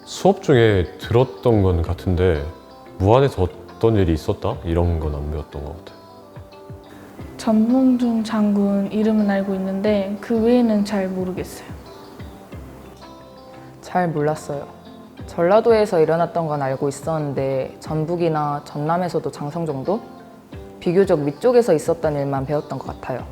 수업 중에 들었던 건 같은데 무안에서 어떤 일이 있었다? 이런 건 안 배웠던 것 같아요. 전봉준 장군 이름은 알고 있는데 그 외에는 잘 모르겠어요. 잘 몰랐어요. 전라도에서 일어났던 건 알고 있었는데 전북이나 전남에서도 장성 정도? 비교적 위쪽에서 있었던 일만 배웠던 것 같아요.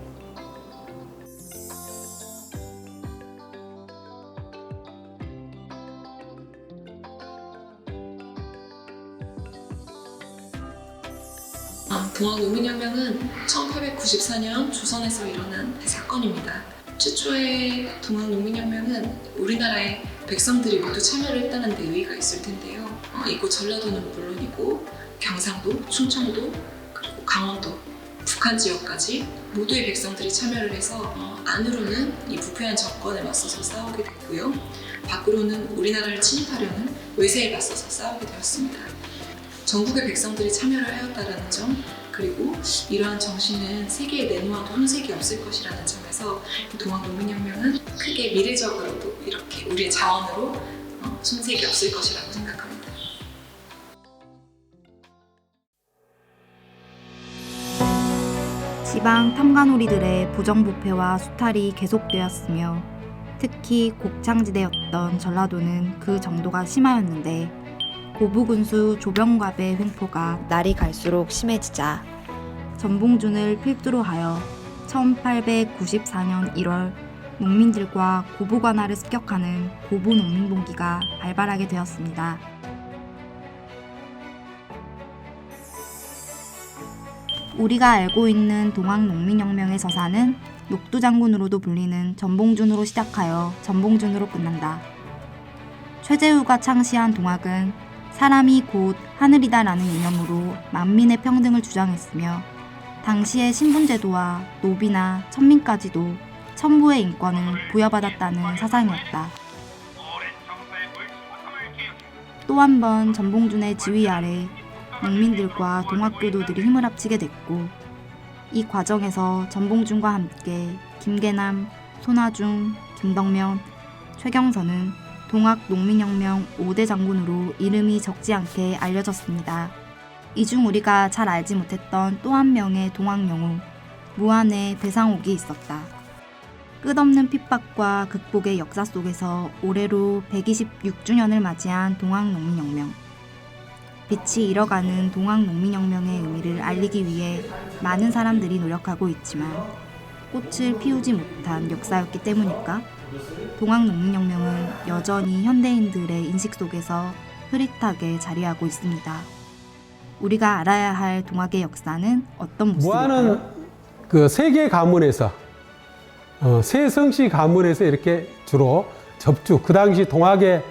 동학농민혁명은 1894년 조선에서 일어난 사건입니다. 최초의 동학농민혁명은 우리나라의 백성들이 모두 참여를 했다는 데 의의가 있을 텐데요. 이곳 전라도는 물론이고 경상도, 충청도, 그리고 강원도, 북한 지역까지 모두의 백성들이 참여를 해서 안으로는 이 부패한 정권에 맞서서 싸우게 됐고요. 밖으로는 우리나라를 침입하려는 외세에 맞서서 싸우게 되었습니다. 전국의 백성들이 참여를 하였다는 점, 그리고 이러한 정신은 세계에 내놓아도 손색이 없을 것이라는 점에서 동학농민혁명은 크게 미래적으로도 이렇게 우리의 자원으로 손색이 없을 것이라고 생각합니다. 지방 탐관오리들의 부정부패와 수탈이 계속되었으며 특히 곡창지대였던 전라도는 그 정도가 심하였는데 고부군수 조병갑의 횡포가 날이 갈수록 심해지자 전봉준을 필두로 하여 1894년 1월 농민들과 고부관할을 습격하는 고부농민봉기가 발발하게 되었습니다. 우리가 알고 있는 동학농민혁명의 서사는 녹두장군으로도 불리는 전봉준으로 시작하여 전봉준으로 끝난다. 최재우가 창시한 동학은 사람이 곧 하늘이다라는 이념으로 만민의 평등을 주장했으며 당시의 신분제도와 노비나 천민까지도 천부의 인권을 부여받았다는 사상이었다. 또 한 번 전봉준의 지휘 아래 농민들과 동학교도들이 힘을 합치게 됐고 이 과정에서 전봉준과 함께 김계남, 손아중, 김덕면, 최경선은 동학농민혁명 5대 장군으로 이름이 적지 않게 알려졌습니다. 이 중 우리가 잘 알지 못했던 또 한 명의 동학영웅, 무안의 배상옥이 있었다. 끝없는 핍박과 극복의 역사 속에서 올해로 126주년을 맞이한 동학농민혁명. 빛이 잃어가는 동학농민혁명의 의미를 알리기 위해 많은 사람들이 노력하고 있지만 꽃을 피우지 못한 역사였기 때문일까? 동학농민혁명은 여전히 현대인들의 인식 속에서 흐릿하게 자리하고 있습니다. 우리가 알아야 할 동학의 역사는 어떤 모습일까요? 무안은 그 세계 가문에서 세성시 가문에서 이렇게 주로 접주, 그 당시 동학의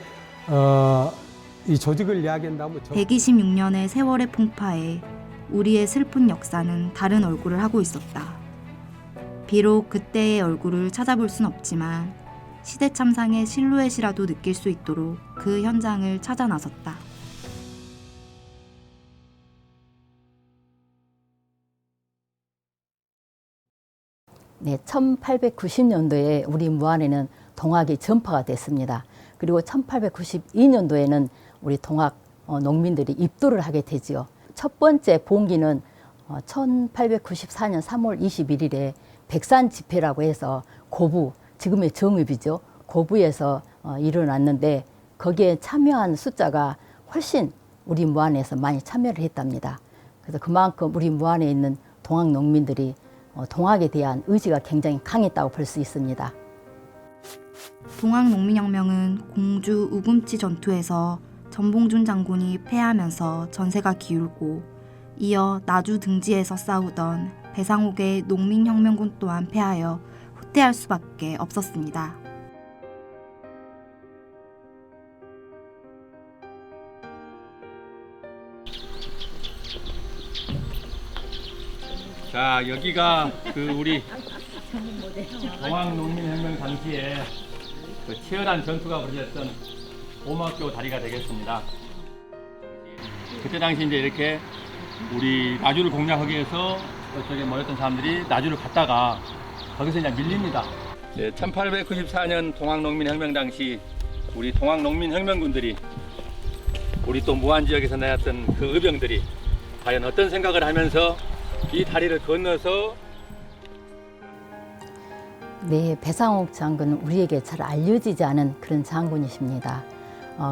이 조직을 이야기한다면 126년의 세월의 풍파에 우리의 슬픈 역사는 다른 얼굴을 하고 있었다. 비록 그때의 얼굴을 찾아볼 순 없지만 시대 참상의 실루엣이라도 느낄 수 있도록 그 현장을 찾아 나섰다. 네, 1890년도에 우리 무안에는 동학이 전파가 됐습니다. 그리고 1892년도에는 우리 동학 농민들이 입도를 하게 되지요. 첫 번째 봉기는 1894년 3월 21일에 백산 집회라고 해서 고부, 지금의 정읍이죠. 고부에서 일어났는데 거기에 참여한 숫자가 훨씬 우리 무안에서 많이 참여를 했답니다. 그래서 그만큼 우리 무안에 있는 동학 농민들이 동학에 대한 의지가 굉장히 강했다고 볼 수 있습니다. 동학농민혁명은 공주 우금치 전투에서 전봉준 장군이 패하면서 전세가 기울고 이어 나주 등지에서 싸우던 배상옥의 농민혁명군 또한 패하여 후퇴할 수밖에 없었습니다. 자, 여기가 그 우리 동학농민혁명 당시에 그 치열한 전투가 벌어졌던 오막교 다리가 되겠습니다. 그때 당시 이제 이렇게 우리 나주를 공략하기 위해서 저쪽에 모였던 사람들이 나주를 갔다가 거기서 이제 밀립니다. 1894년 동학농민혁명 당시 우리 동학농민혁명군들이 우리 또 무안 지역에서 나왔던 그 의병들이 과연 어떤 생각을 하면서 이 다리를 건너서 네, 배상옥 장군은 우리에게 잘 알려지지 않은 그런 장군이십니다.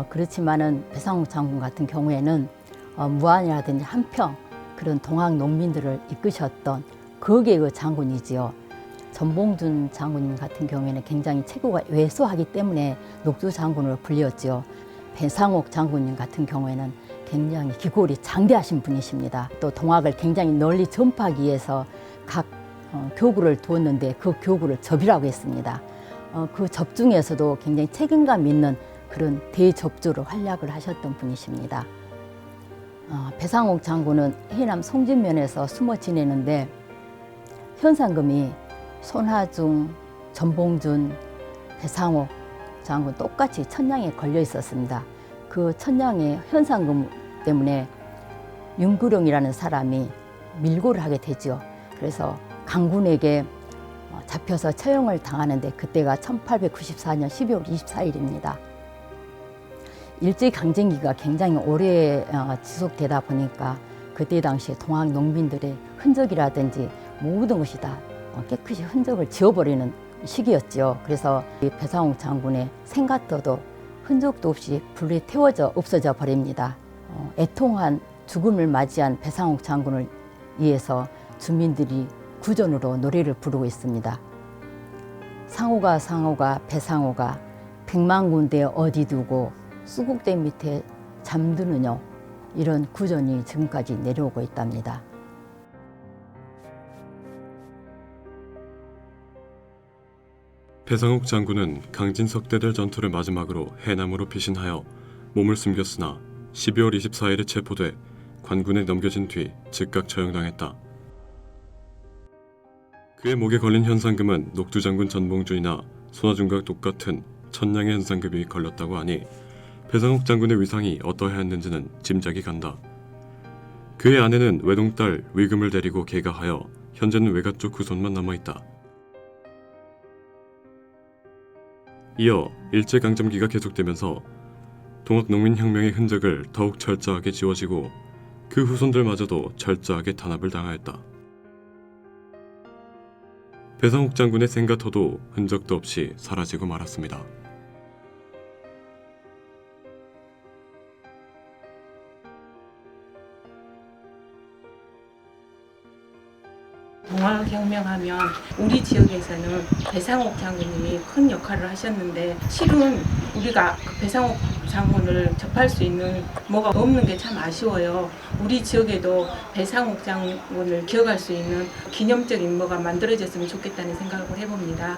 그렇지만은 배상옥 장군 같은 경우에는 무안이라든지 한평 그런 동학 농민들을 이끄셨던 거기의 장군이지요. 전봉준 장군님 같은 경우에는 굉장히 체구가 왜소하기 때문에 녹두 장군으로 불렸지요. 배상옥 장군님 같은 경우에는 굉장히 기골이 장대하신 분이십니다. 또 동학을 굉장히 널리 전파하기 위해서 각 교구를 두었는데 그 교구를 접이라고 했습니다. 그 접 중에서도 굉장히 책임감 있는 그런 대접주로 활약을 하셨던 분이십니다. 배상옥 장군은 해남 송진면에서 숨어 지내는데 현상금이 손하중, 전봉준, 배상옥 장군 똑같이 천냥에 걸려 있었습니다. 그 천냥의 현상금 때문에 윤구룡이라는 사람이 밀고를 하게 되죠. 그래서 강군에게 잡혀서 처형을 당하는데 그때가 1894년 12월 24일입니다. 일제강점기가 굉장히 오래 지속되다 보니까 그때 당시에 동학 농민들의 흔적이라든지 모든 것이 다 깨끗이 흔적을 지워버리는 시기였죠. 그래서 이 배상옥 장군의 생가터도 흔적도 없이 불에 태워져 없어져 버립니다. 애통한 죽음을 맞이한 배상옥 장군을 위해서 주민들이 구전으로 노래를 부르고 있습니다. 상호가 상호가 배상호가 백만 군데 어디 두고 수국대 밑에 잠드느냐 이런 구전이 지금까지 내려오고 있답니다. 배상옥 장군은 강진석대들 전투를 마지막으로 해남으로 피신하여 몸을 숨겼으나 12월 24일에 체포돼 관군에 넘겨진 뒤 즉각 처형당했다. 그의 목에 걸린 현상금은 녹두 장군 전봉준이나 손아중과 똑같은 천냥의 현상금이 걸렸다고 하니 배상옥 장군의 위상이 어떠하였는지는 짐작이 간다. 그의 아내는 외동딸 위금을 데리고 개가하여 현재는 외가 쪽 후손만 남아있다. 이어 일제강점기가 계속되면서 동학농민혁명의 흔적을 더욱 철저하게 지워지고 그 후손들마저도 철저하게 탄압을 당하였다. 배상옥 장군의 생가터도 흔적도 없이 사라지고 말았습니다. 동학혁명하면 우리 지역에서는 배상옥 장군님이 큰 역할을 하셨는데 실은 우리가 그 배상옥 장군을 접할 수 있는 뭐가 없는 게 참 아쉬워요. 우리 지역에도 배상옥 장군을 기억할 수 있는 기념적인 뭐가 만들어졌으면 좋겠다는 생각을 해봅니다.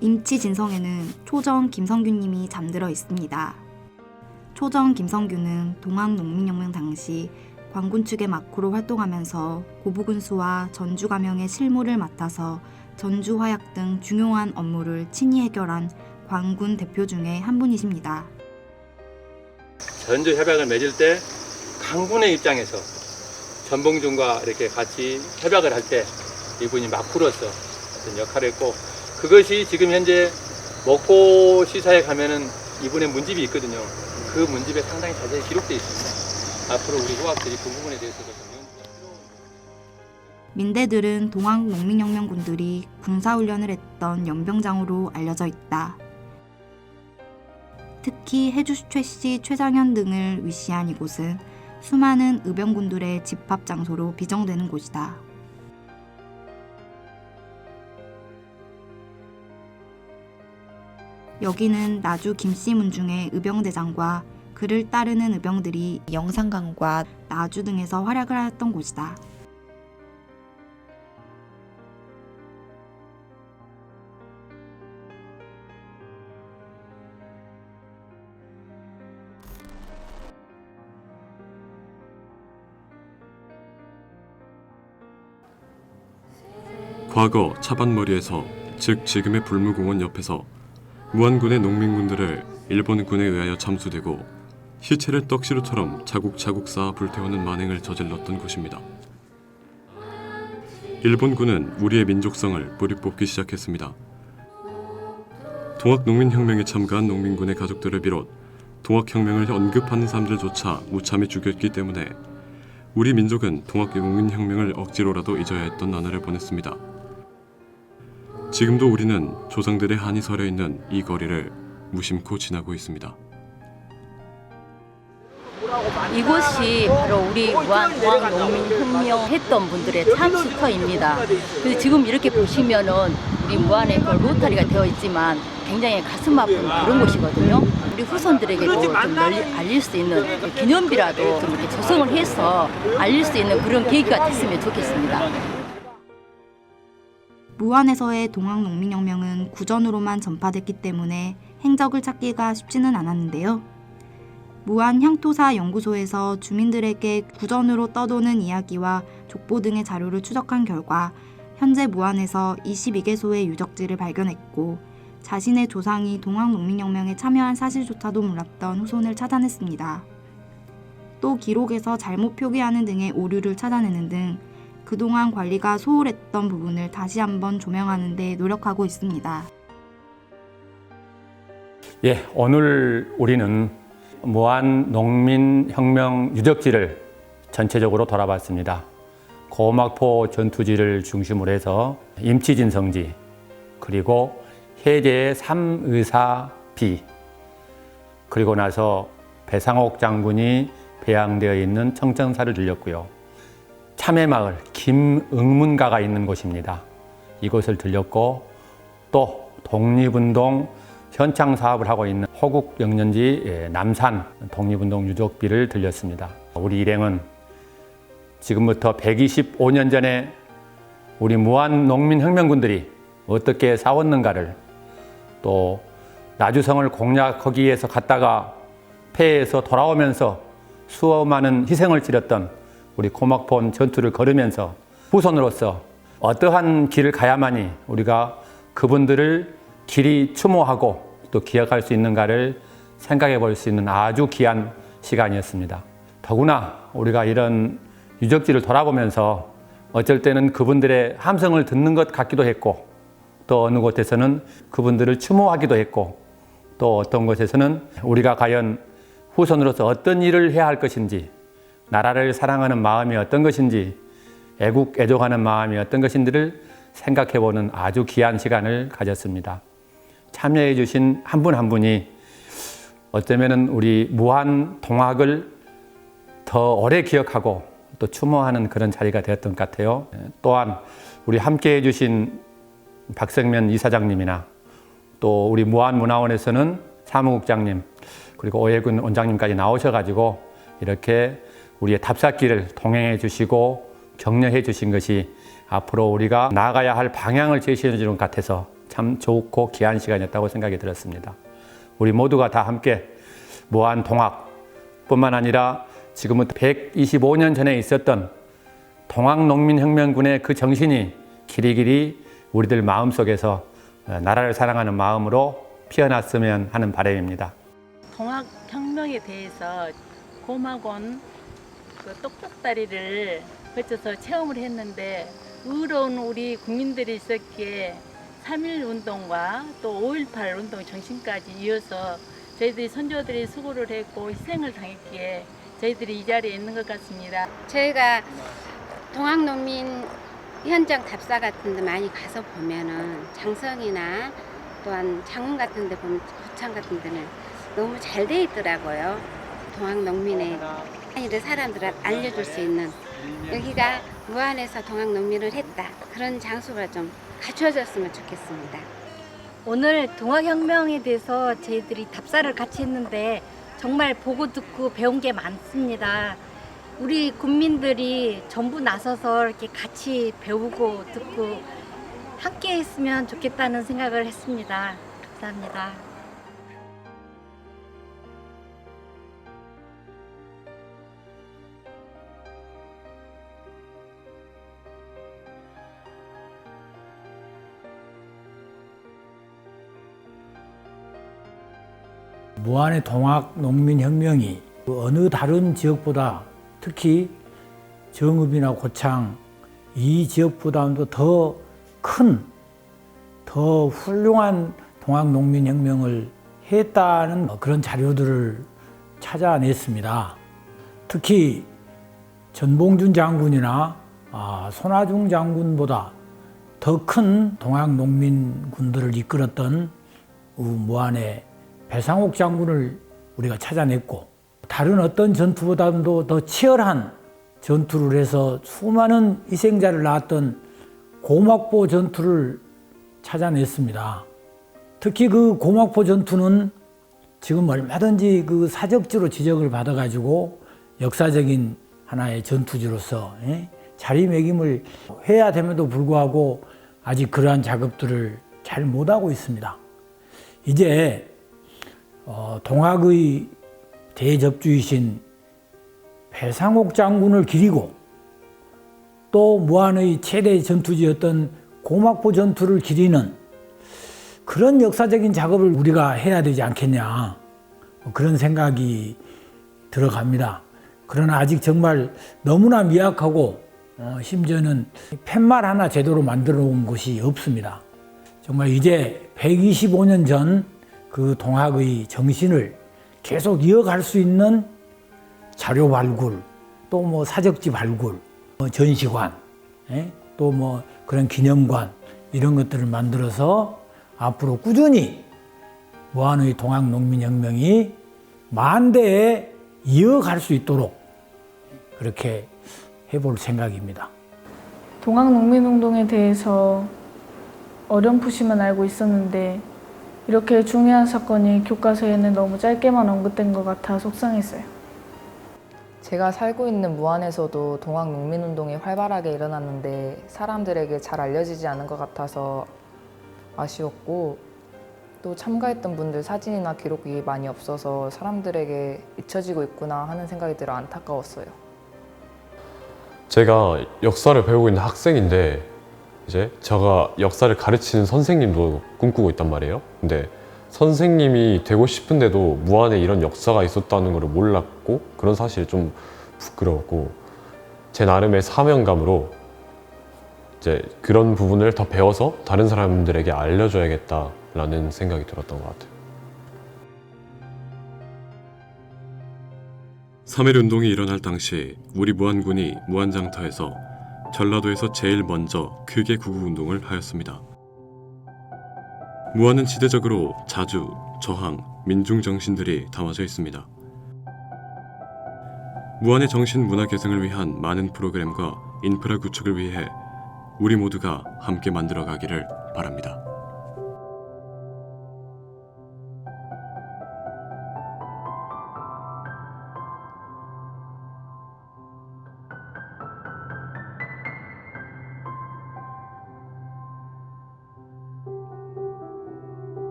임치진성에는 초정 김성규님이 잠들어 있습니다. 초정 김성규는 동학농민혁명 당시 관군 측의 막후로 활동하면서 고부군수와 전주가명의 실무를 맡아서 전주화약 등 중요한 업무를 친히 해결한 관군 대표 중에 한 분이십니다. 전주 협약을 맺을 때 강군의 입장에서 전봉준과 이렇게 같이 협약을 할 때 이분이 막후로서 어떤 역할을 했고 그것이 지금 현재 먹고 시사에 가면은 이분의 문집이 있거든요. 그 문집에 상당히 자세히 기록되어 있습니다. 앞으로 우리 후학들이 그 부분에 대해서도 좀 연구가 필요합니다. 민대들은 동학농민혁명군들이 군사훈련을 했던 연병장으로 알려져 있다. 특히 해주 최씨, 최장현 등을 위시한 이곳은 수많은 의병군들의 집합 장소로 비정되는 곳이다. 여기는 나주 김씨문중의 의병대장과 그를 따르는 의병들이 영산강과 나주 등에서 활약을 하였던 곳이다. 과거 차반머리에서 즉 지금의 불무공원 옆에서 무안군의 농민군들을 일본군에 의하여 참수되고 시체를 떡시루처럼 차곡차곡 쌓아 불태우는 만행을 저질렀던 곳입니다. 일본군은 우리의 민족성을 뿌리 뽑기 시작했습니다. 동학농민혁명에 참가한 농민군의 가족들을 비롯 동학혁명을 언급하는 사람들조차 무참히 죽였기 때문에 우리 민족은 동학농민혁명을 억지로라도 잊어야 했던 나날을 보냈습니다. 지금도 우리는 조상들의 한이 서려 있는 이 거리를 무심코 지나고 있습니다. 이곳이 바로 우리 무안 동학농민혁명 했던 분들의 참수터입니다. 그래서 지금 이렇게 보시면은 우리 무안에 그 로타리가 되어 있지만 굉장히 가슴 아픈 그런 곳이거든요. 우리 후손들에게도 좀 널리 알릴 수 있는 기념비라도 좀 이렇게 조성을 해서 알릴 수 있는 그런 계기가 됐으면 좋겠습니다. 무안에서의 동학농민혁명은 구전으로만 전파됐기 때문에 행적을 찾기가 쉽지는 않았는데요. 무안 향토사 연구소에서 주민들에게 구전으로 떠도는 이야기와 족보 등의 자료를 추적한 결과 현재 무안에서 22개소의 유적지를 발견했고 자신의 조상이 동학농민혁명에 참여한 사실조차도 몰랐던 후손을 찾아냈습니다. 또 기록에서 잘못 표기하는 등의 오류를 찾아내는 등 그동안 관리가 소홀했던 부분을 다시 한번 조명하는 데 노력하고 있습니다. 예, 오늘 우리는 무안 농민혁명 유적지를 전체적으로 돌아봤습니다. 고막포 전투지를 중심으로 해서 임치진성지, 그리고 해제의 삼의사비, 그리고 나서 배상옥 장군이 배양되어 있는 청천사를 들렸고요. 참외마을 김응문가가 있는 곳입니다. 이곳을 들렸고 또 독립운동 현창 사업을 하고 있는 호국영년지 남산 독립운동 유적비를 들렸습니다. 우리 일행은 지금부터 125년 전에 우리 무안 농민혁명군들이 어떻게 싸웠는가를, 또 나주성을 공략하기 위해서 갔다가 패해서 돌아오면서 수많은 희생을 치렀던 우리 고막폰 전투를 걸으면서 후손으로서 어떠한 길을 가야만이 우리가 그분들을 길이 추모하고 또 기억할 수 있는가를 생각해 볼 수 있는 아주 귀한 시간이었습니다. 더구나 우리가 이런 유적지를 돌아보면서 어쩔 때는 그분들의 함성을 듣는 것 같기도 했고, 또 어느 곳에서는 그분들을 추모하기도 했고, 또 어떤 곳에서는 우리가 과연 후손으로서 어떤 일을 해야 할 것인지, 나라를 사랑하는 마음이 어떤 것인지, 애국애족하는 마음이 어떤 것인지를 생각해보는 아주 귀한 시간을 가졌습니다. 참여해 주신 한 분 한 분이 어쩌면 우리 무안 동학을 더 오래 기억하고 또 추모하는 그런 자리가 되었던 것 같아요. 또한 우리 함께해 주신 박성면 이사장님이나 또 우리 무안문화원에서는 사무국장님, 그리고 오해군 원장님까지 나오셔가지고 이렇게 우리의 답사길을 동행해 주시고 격려해 주신 것이 앞으로 우리가 나아가야 할 방향을 제시해 주는 것 같아서 참 좋고 귀한 시간이었다고 생각이 들었습니다. 우리 모두가 다 함께 무안 동학뿐만 아니라 지금부터 125년 전에 있었던 동학농민혁명군의 그 정신이 길이길이 우리들 마음속에서 나라를 사랑하는 마음으로 피어났으면 하는 바람입니다. 동학혁명에 대해서 고막원 그 똑똑다리를 거쳐서 체험을 했는데 의로운 우리 국민들이 있었기에 3.1 운동과 또 5.18 운동 정신까지 이어서 저희들이 선조들이 수고를 했고 희생을 당했기에 저희들이 이 자리에 있는 것 같습니다. 저희가 동학농민 현장 답사 같은 데 많이 가서 보면은 장성이나 또한 장흥 같은 데 보면 고창 같은 데는 너무 잘 돼 있더라고요. 동학농민의 이런 사람들을 알려줄 수 있는, 여기가 무안에서 동학농민을 했다, 그런 장소가 좀 갖춰졌으면 좋겠습니다. 오늘 동학혁명에 대해서 저희들이 답사를 같이 했는데 정말 보고 듣고 배운 게 많습니다. 우리 국민들이 전부 나서서 이렇게 같이 배우고 듣고 함께 했으면 좋겠다는 생각을 했습니다. 감사합니다. 무안의 동학농민혁명이 어느 다른 지역보다 특히 정읍이나 고창 이 지역보다도 더 큰, 더 훌륭한 동학농민혁명을 했다는 그런 자료들을 찾아냈습니다. 특히 전봉준 장군이나 손아중 장군보다 더 큰 동학농민군들을 이끌었던 무안의 배상옥 장군을 우리가 찾아냈고, 다른 어떤 전투보다도 더 치열한 전투를 해서 수많은 희생자를 낳았던 고막포 전투를 찾아냈습니다. 특히 그 고막포 전투는 지금 얼마든지 그 사적지로 지적을 받아가지고 역사적인 하나의 전투지로서 자리매김을 해야 됨에도 불구하고 아직 그러한 작업들을 잘 못하고 있습니다. 이제 동학의 대접주이신 배상옥 장군을 기리고 또 무안의 최대 전투지였던 고막포 전투를 기리는 그런 역사적인 작업을 우리가 해야 되지 않겠냐, 그런 생각이 들어갑니다. 그러나 아직 정말 너무나 미약하고 심지어는 팻말 하나 제대로 만들어 놓은 곳이 없습니다. 정말 이제 125년 전 그 동학의 정신을 계속 이어갈 수 있는 자료 발굴, 또 뭐 사적지 발굴, 전시관, 또 그런 기념관 이런 것들을 만들어서 앞으로 꾸준히 무안의 동학농민혁명이 만대에 이어갈 수 있도록 그렇게 해볼 생각입니다. 동학농민운동에 대해서 어렴풋이만 알고 있었는데 이렇게 중요한 사건이 교과서에는 너무 짧게만 언급된 것 같아 속상했어요. 제가 살고 있는 무안에서도 동학농민운동이 활발하게 일어났는데 사람들에게 잘 알려지지 않은 것 같아서 아쉬웠고, 또 참가했던 분들 사진이나 기록이 많이 없어서 사람들에게 잊혀지고 있구나 하는 생각이 들어 안타까웠어요. 제가 역사를 배우고 있는 학생인데 이제 제가 역사를 가르치는 선생님도 꿈꾸고 있단 말이에요. 근데 선생님이 되고 싶은데도 무안에 이런 역사가 있었다는 걸 몰랐고, 그런 사실이 좀 부끄러웠고, 제 나름의 사명감으로 이제 그런 부분을 더 배워서 다른 사람들에게 알려줘야겠다라는 생각이 들었던 것 같아요. 3.1운동이 일어날 당시 우리 무안군이 무안장터에서 전라도에서 제일 먼저 크게 구구운동을 하였습니다. 무안은 지대적으로 자주, 저항, 민중정신들이 담아져 있습니다. 무안의 정신 문화 계승을 위한 많은 프로그램과 인프라 구축을 위해 우리 모두가 함께 만들어가기를 바랍니다.